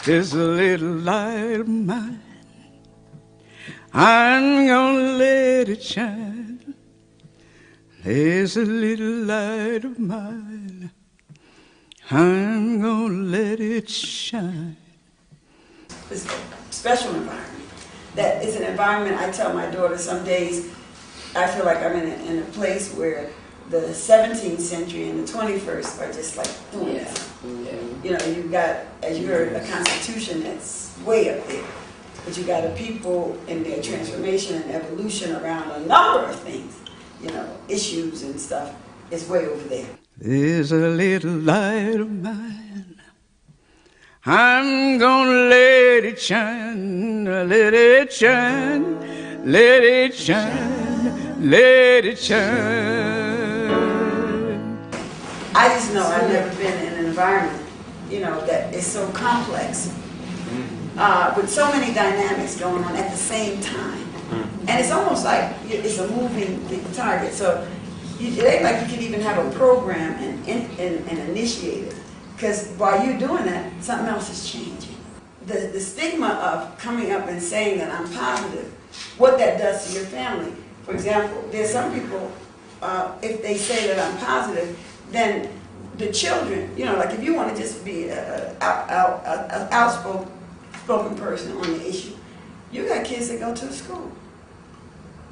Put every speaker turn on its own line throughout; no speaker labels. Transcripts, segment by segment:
This little light of mine, I'm gonna let it shine. There's a little light of mine, I'm gonna let it shine.
It's a special environment. That is an environment, I tell my daughter some days, I feel like I'm in a place where the 17th century and the 21st are just like doing this. You know, you've got, as you heard, a constitution that's way up there. But you got a people in their transformation and evolution around a number of things, you know, issues and stuff, is way over there.
There's a little light of mine, I'm gonna let it shine, let it shine, let it shine, let it shine.
I just know I've never been in an environment, you know, that is so complex, with so many dynamics going on at the same time. And it's almost like it's a moving target. So it ain't like you could even have a program and initiate it. Because while you're doing that, something else is changing. The stigma of coming up and saying that I'm positive, what that does to your family. For example, there's some people, if they say that I'm positive, then the children, you know, like if you want to just be an outspoken person on the issue, you got kids that go to the school.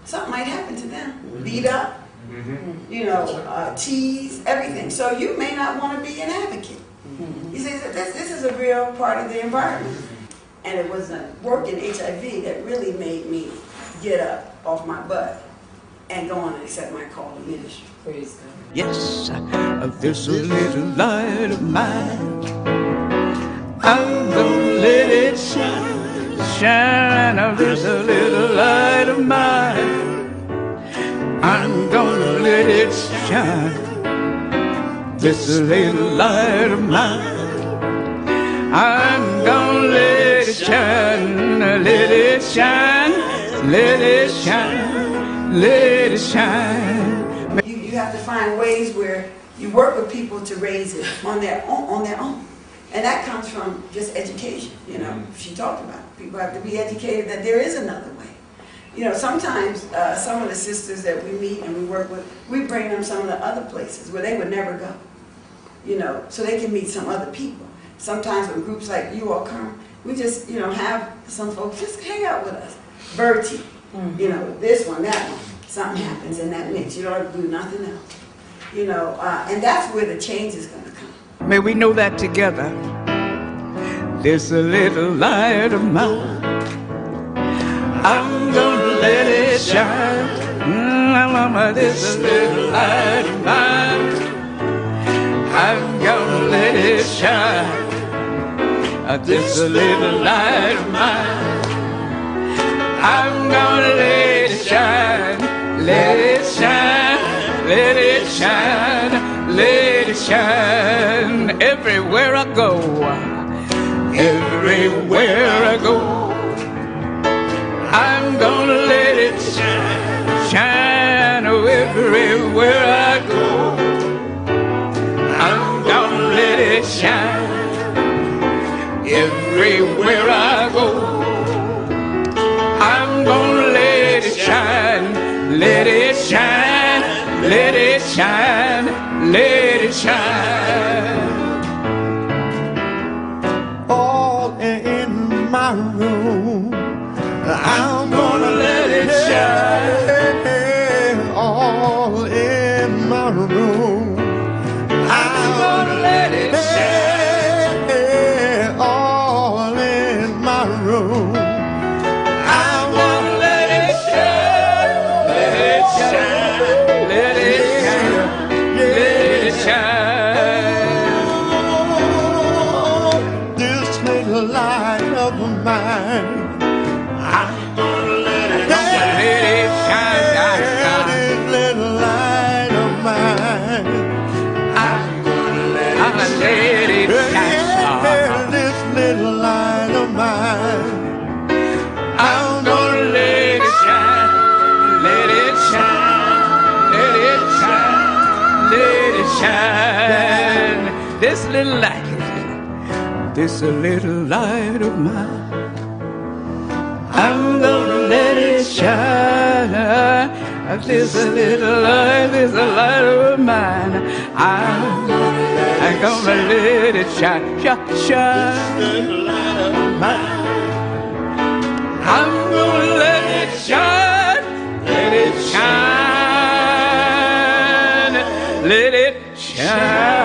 Something might happen to them. Beat up, you know, tease, everything. So you may not want to be an advocate. You see, this is a real part of the environment. And it was a work in HIV that really made me get up off my butt and go on and accept my call to ministry.
Praise God.
Yes, there's a little light of mine, I'm gonna let it shine, shine. There's a little light of mine, I'm gonna let it shine. There's a little light of mine, I'm gonna let it shine, let it shine, let it shine, let it shine.
You have to find ways where you work with people to raise it on their own. And that comes from just education, you know. She talked about it. People have to be educated that there is another way. You know, sometimes some of the sisters that we meet and we work with, we bring them some of the other places where they would never go, you know, so they can meet some other people. Sometimes when groups like you all come, we just, you know, have some folks just hang out with us. Bertie, you know, this one, that one. Something happens in that mix. You don't have to do nothing else. You know, and that's where the change is going to come.
May we know that together. There's a little light of mine, I'm gonna let it shine. There's a little light of mine, I'm gonna let it shine. There's a little light of mine, I'm gonna let it shine. Let it shine, let it shine, let it shine. Everywhere I go, everywhere I go, I'm gonna let it shine, shine. Oh, everywhere I go, I'm gonna let it shine. Everywhere I go, I'm gonna let it shine. Let it shine, let it shine, let it shine.
All in my room, I'm gonna let it shine. All in my room, I'm gonna let it shine. All in my room, I'm gonna let it shine.
Let it shine, let it shine, let it shine.
This little light of mine, I'm gonna let it shine.
Let it shine,
This little light of mine,
this little light, this little light of mine, I'm gonna let it shine. This little light, this light of mine, I'm gonna let it shine, shine, shine.
This light of mine.
I'm gonna let it shine, let it shine, let it shine.